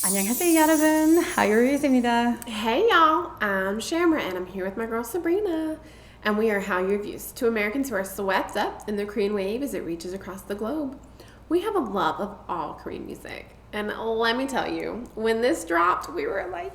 안녕하세요 여러분, Hallyu. Hey y'all, I'm Shamra and I'm here with my girl Sabrina. And we are Hallyu Reviews, two Americans who are swept up in the Korean wave as it reaches across the globe. We have a love of all Korean music. And let me tell you, when this dropped, we were like,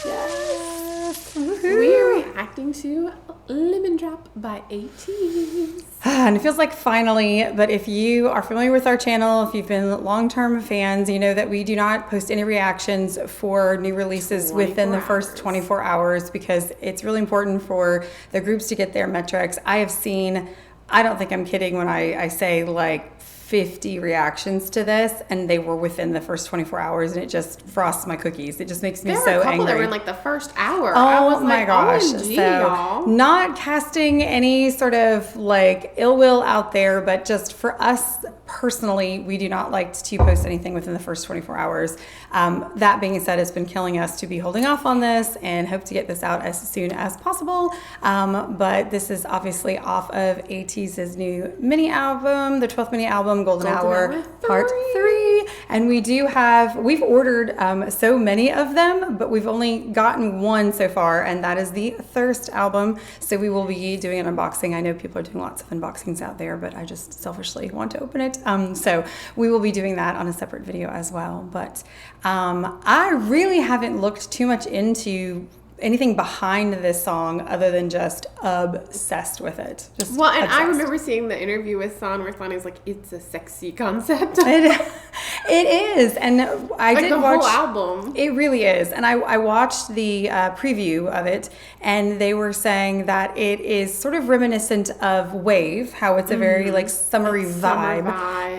yes! We are reacting to Lemon Drop by ATEEZ. And it feels like finally, but if you are familiar with our channel, if you've been long-term fans, you know that we do not post any reactions for new releases within the first 24 hours because it's really important for the groups to get their metrics. I have seen, I don't think I'm kidding when I say like 50 reactions to this, and they were within the first 24 hours, and it just frosts my cookies. It just makes me so angry. There were a couple that were in like the first hour. Oh my gosh. OMG, so y'all. Not casting any sort of like ill will out there, but just for us personally, we do not like to post anything within the first 24 hours. That being said, it's been killing us to be holding off on this and hope to get this out as soon as possible. But this is obviously off of ATEEZ's new mini album, the 12th mini album, Golden Hour Part 3. And we've ordered so many of them, but we've only gotten one so far, and that is the Thirst album. So we will be doing an unboxing. I know people are doing lots of unboxings out there, but I just selfishly want to open it. So we will be doing that on a separate video as well. But I really haven't looked too much into anything behind this song other than just obsessed with it. Just well, and obsessed. I remember seeing the interview with San where San is like, it's a sexy concept. It is, and I did watch the whole album. It really is, and I watched the preview of it, and they were saying that it is sort of reminiscent of Wave, how it's a very like summery vibe.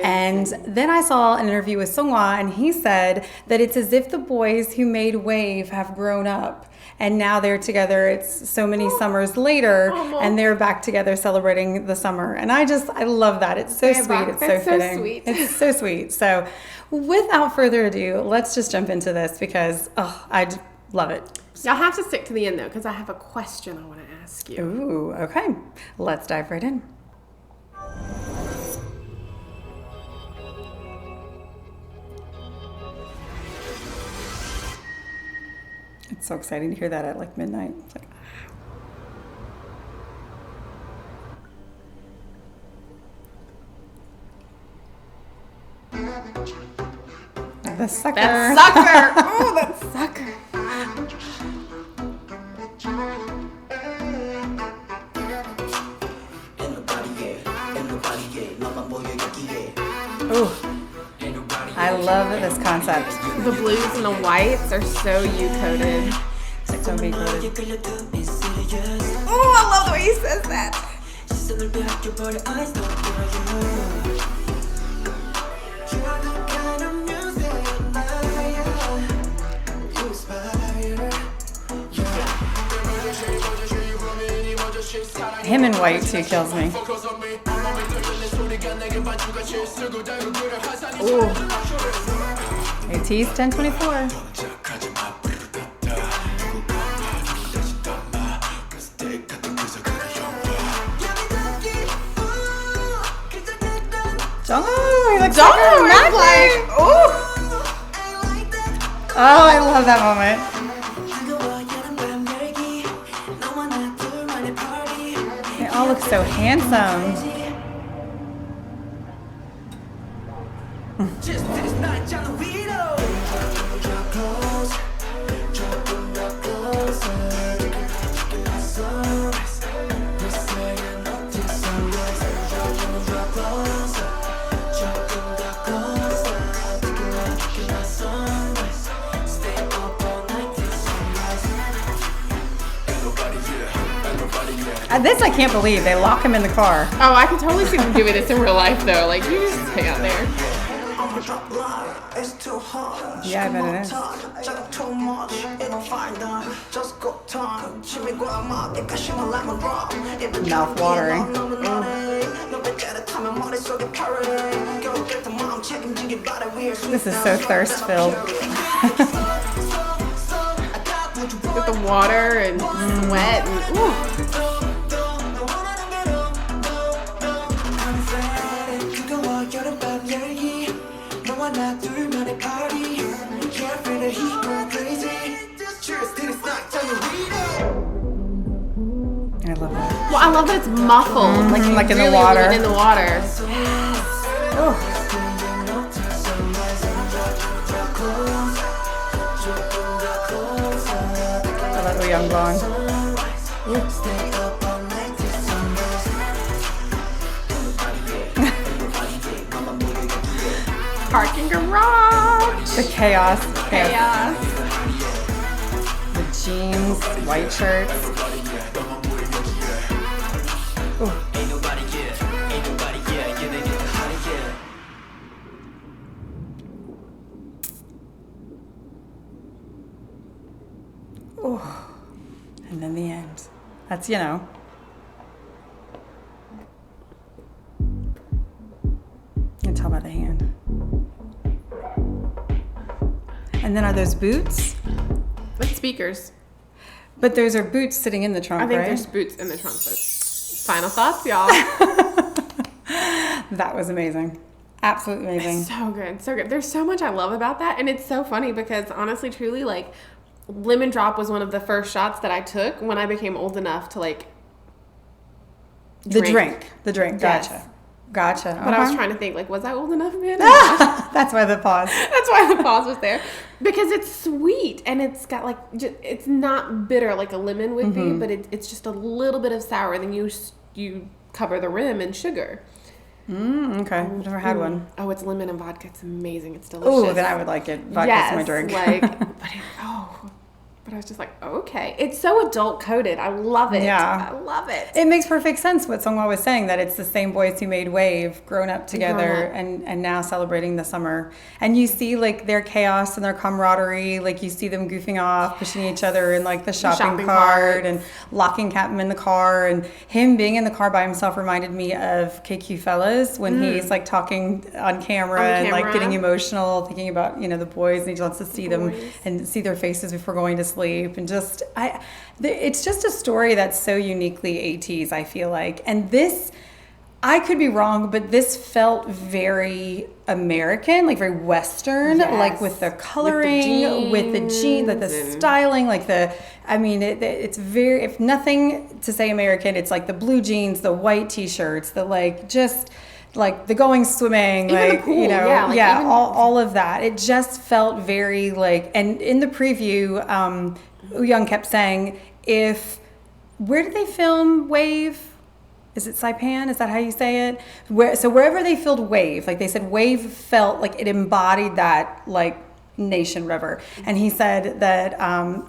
And then I saw an interview with Seonghwa, and he said that it's as if the boys who made Wave have grown up. And now they're together, it's so many summers later, and they're back together celebrating the summer. And I love that. It's so sweet. It's so fitting. Sweet. It's so sweet. So without further ado, let's just jump into this because, I love it. Y'all have to stick to the end, though, because I have a question I want to ask you. Ooh, okay. Let's dive right in. It's so exciting to hear that at like midnight. It's like, the sucker. That sucker! Oh, that sucker! Ooh. I love this concept. The blues and the whites are so U-coded. So V-coded. Oh, I love the way he says that. Him in white too kills me. Ooh. ATEEZ 1024. Jungkook, he looks like magic. Ooh. Oh, I love that moment. They all look so handsome. This I can't believe. They lock him in the car. Oh, I could totally see them doing this in real life, though. Like, you just hang out there. Yeah, I bet it is. Mouth watering. This is so thirst filled. With the water and sweat and ooh. Well, I love that it's muffled, like like in really the water. In the water. Oh. I love the young blonde. Parking garage. The chaos. The jeans, white shirts. Ooh. Ooh. And then the end. That's, you know. You can tell by the hand. And then are those boots? With speakers. But those are boots sitting in the trunk, I think right? there's boots in the trunk. But final thoughts, y'all. That was amazing. Absolutely amazing. It's so good. So good. There's so much I love about that. And it's so funny because honestly, truly, like, lemon drop was one of the first shots that I took when I became old enough to, like, drink. The drink. Yes. Gotcha. But I was trying to think, like, was I old enough then? That's why the pause. That's why the pause was there. Because it's sweet and it's got, like, it's not bitter like a lemon would be, but it's just a little bit of sour. Then you cover the rim in sugar. Okay. I've never had one. Oh, it's lemon and vodka. It's amazing. It's delicious. Oh, then I would like it. Vodka's my drink. But I was just like, okay. It's so adult coded. I love it. Yeah. I love it. It makes perfect sense what Sungwa was saying, that it's the same boys who made Wave, grown up together, and now celebrating the summer. And you see, like, their chaos and their camaraderie. Like, you see them goofing off, pushing each other in, like, the shopping cart and locking Captain in the car. And him being in the car by himself reminded me of KQ Fellas when he's, like, talking on camera and, like, getting emotional, thinking about, you know, the boys, and he wants to see them and see their faces before going to sleep. And just it's just a story that's so uniquely ATEEZ, I feel like. And this, I could be wrong, but this felt very American, like very Western, like with the coloring, with the jeans, like the styling, like it's very, if nothing to say American, it's like the blue jeans, the white t-shirts, the like just like the going swimming, even like, the pool, you know, all of that. It just felt very like, and in the preview, Young kept saying, where did they film Wave? Is it Saipan? Is that how you say it? Wherever they filmed Wave, like they said, Wave felt like it embodied that like nation river. And he said that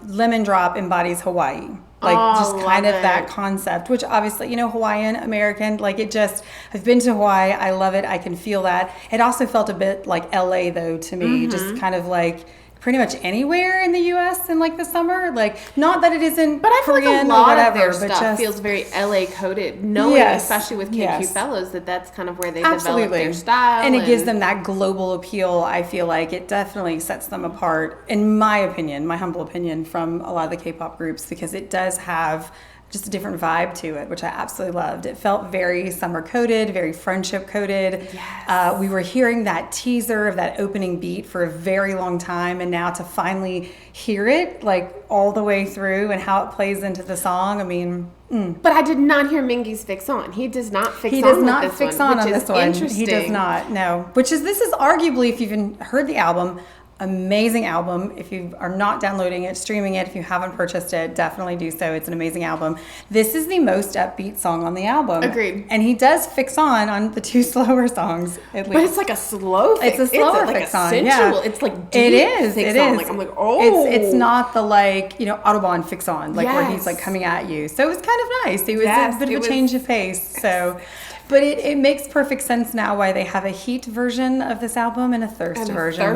Lemon Drop embodies Hawaii. Like just kind of that concept, which obviously, you know, Hawaiian, American, like it just, I've been to Hawaii. I love it. I can feel that. It also felt a bit like LA though to me, just kind of like pretty much anywhere in the U.S. in like the summer. Like, not that it isn't but I feel Korean like a lot or whatever, of their but stuff feels very LA coded, knowing especially with KQ Fellows that's kind of where they develop their style. And it gives them that global appeal. I feel like it definitely sets them apart, in my opinion, my humble opinion, from a lot of the K-pop groups, because it does have just a different vibe to it, which I absolutely loved. It felt very summer coded, very friendship coded. Yes. We were hearing that teaser of that opening beat for a very long time, and now to finally hear it like all the way through and how it plays into the song, I mean. But I did not hear Mingy's fix on. He does not fix on. He does not fix on this one. Interesting. He does not. No. This is arguably, if you've even heard the album, amazing album. If you are not downloading it, streaming it, if you haven't purchased it, definitely do so. It's an amazing album. This is the most upbeat song on the album. Agreed. And he does fix on the two slower songs, at least. But it's like a slow fix. It's a slower fix on. Sensual. It's like deep it is. Fix it on. is. Like, I'm like, oh. It's not the like, you know, Autobahn fix on, like where he's like coming at you. So it was kind of nice. It was a bit of a change of pace. So. But it makes perfect sense now why they have a heat version of this album and a thirst version.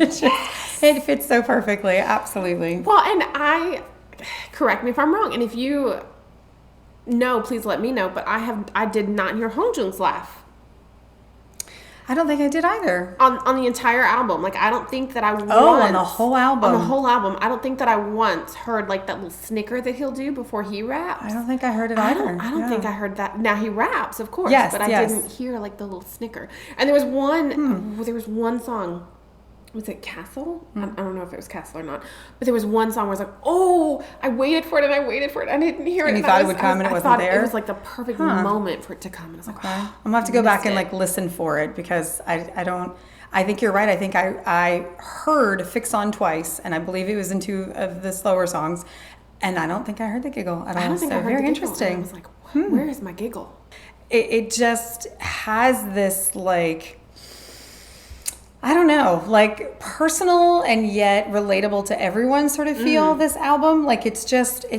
It fits so perfectly, absolutely. Well, and correct me if I'm wrong, and if you know, please let me know, but I did not hear Hongjoong's laugh. I don't think I did either. On the entire album. Like, I don't think that I once... Oh, on the whole album. On the whole album. I don't think that I once heard, like, that little snicker that he'll do before he raps. I don't think I heard it either. I don't think I heard that. Now, he raps, of course. Yes, but I didn't hear, like, the little snicker. And there was one... There was one song was it Castle? I don't know if it was Castle or not. But there was one song where I was like, oh, I waited for it and I waited for it. I didn't hear it. And you thought it would come and it wasn't there? It was like the perfect moment for it to come. And I was like, okay. I'm going to have to go back and like listen for it because I think you're right. I think I heard Fix On twice, and I believe it was in 2 of the slower songs. And I don't think I heard the giggle at all. I don't think I heard very the giggle. Interesting. And I was like, where is my giggle? It just has this like, I don't know, like personal and yet relatable to everyone sort of feel this album. Like it's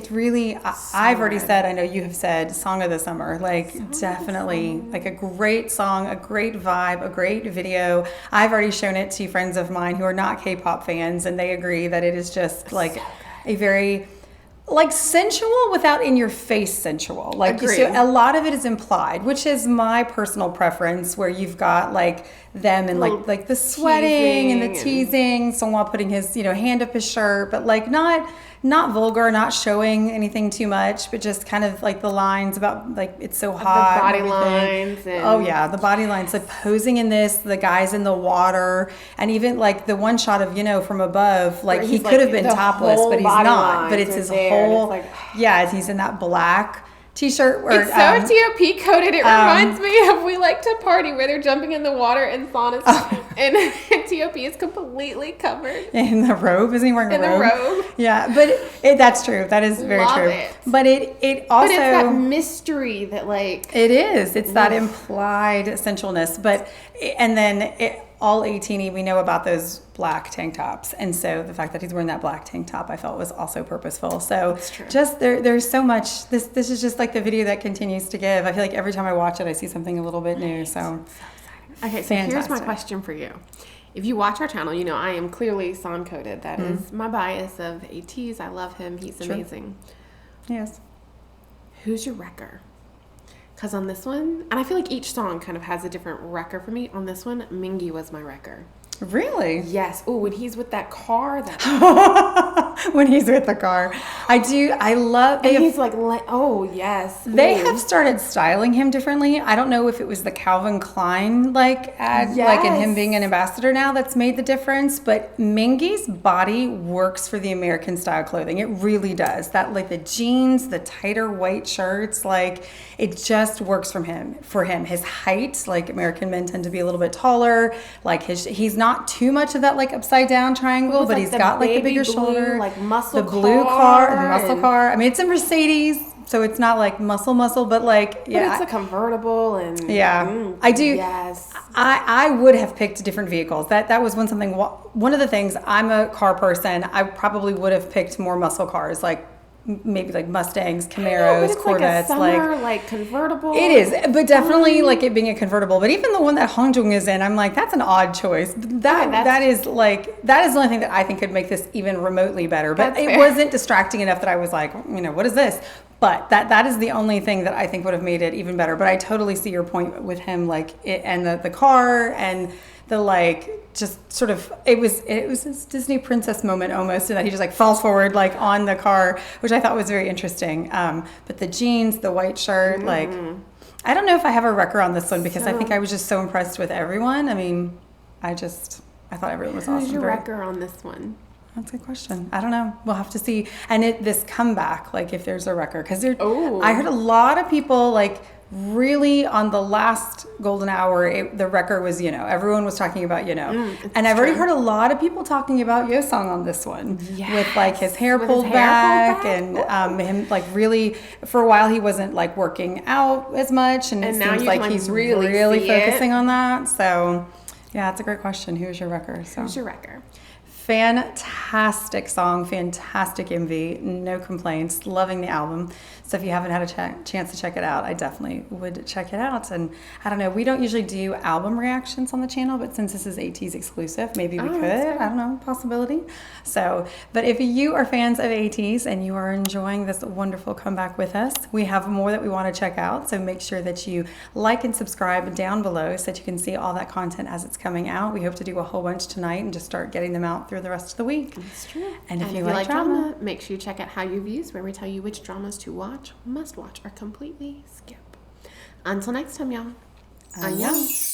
really, I've already said, I know you have said, song of the summer. Like definitely like a great song, a great vibe, a great video. I've already shown it to friends of mine who are not K-pop fans, and they agree that it is just like a very like sensual without in your face sensual. Like you see, a lot of it is implied, which is my personal preference, where you've got like them and like the sweating and the teasing, someone putting his hand up his shirt, but like not vulgar, not showing anything too much, but just kind of like the lines about like it's so hot. The body lines. And the body lines, like posing in this, the guys in the water, and even like the one shot of from above, like he could have been topless, but he's not. But it's his whole he's in that black t-shirt. It's so TOP coded. It reminds me of We Like to Party, where they're jumping in the water and saunas, and TOP is completely covered in the robe. Isn't he wearing a robe? In the robe. Yeah, but that's true. That is very true. But it also, but it's that mystery that like it is. It's that implied sensualness. But and then all 18, we know about those black tank tops, and so the fact that he's wearing that black tank top, I felt was also purposeful. So just there's so much. This is just like the video that continues to give. I feel like every time I watch it, I see something a little bit new. So okay, so here's my question for you. If you watch our channel, I am clearly song coded. That is my bias of ATEEZ. I love him. He's amazing. Yes. Who's your wrecker? Because on this one, and I feel like each song kind of has a different wrecker for me. On this one, Mingi was my wrecker. Really? Yes. Oh, when he's with that car. When he's with the car. I love... he's like, oh, yes. They have started styling him differently. I don't know if it was the Calvin Klein, ad, and him being an ambassador now that's made the difference, but Mingi's body works for the American style clothing. It really does. That, the jeans, the tighter white shirts, it just works for him. His height, American men tend to be a little bit taller. He's not too much of that upside down triangle, but he's got the bigger shoulder, muscle the blue car, the muscle car. I mean, it's a Mercedes, so it's not muscle, but But it's a convertible, and I do. Yes, I would have picked different vehicles. That was one of the things. I'm a car person. I probably would have picked more muscle cars, maybe Mustangs, Camaros, Corvettes, summer, convertible. It is, but definitely it being a convertible. But even the one that Hongjoong is in, I'm that's an odd choice. That is the only thing that I think could make this even remotely better. But it wasn't distracting enough that I was what is this? But that is the only thing that I think would have made it even better. But I totally see your point with him, and the car and the just sort of it was this Disney princess moment almost, and that he just falls forward on the car, which I thought was very interesting. But the jeans, the white shirt, I don't know if I have a wrecker on this one because I think I was just so impressed with everyone. I mean, I thought everyone was awesome. Who's your wrecker on this one? That's a good question. I don't know. We'll have to see. And this comeback, if there's a wrecker, because I heard a lot of people really on the last golden hour, the wrecker was everyone was talking about and I've already heard a lot of people talking about Yeosang on this one with his hair pulled back and him really for a while he wasn't working out as much, and it seems he's really focusing on that. So yeah, it's a great question. Who's your wrecker? Who's your wrecker? Fantastic song, fantastic MV, no complaints, loving the album. So if you haven't had a chance to check it out, I definitely would check it out. And I don't know, we don't usually do album reactions on the channel, but since this is ATEEZ exclusive, maybe we could. I don't know, possibility. So, but if you are fans of ATEEZ and you are enjoying this wonderful comeback with us, we have more that we want to check out. So make sure that you like and subscribe down below so that you can see all that content as it's coming out. We hope to do a whole bunch tonight and just start getting them out through the rest of the week. That's true. And if you like drama, make sure you check out Hallyu Views, where we tell you which dramas to watch, must watch, or completely skip. Until next time, y'all. Annyeong.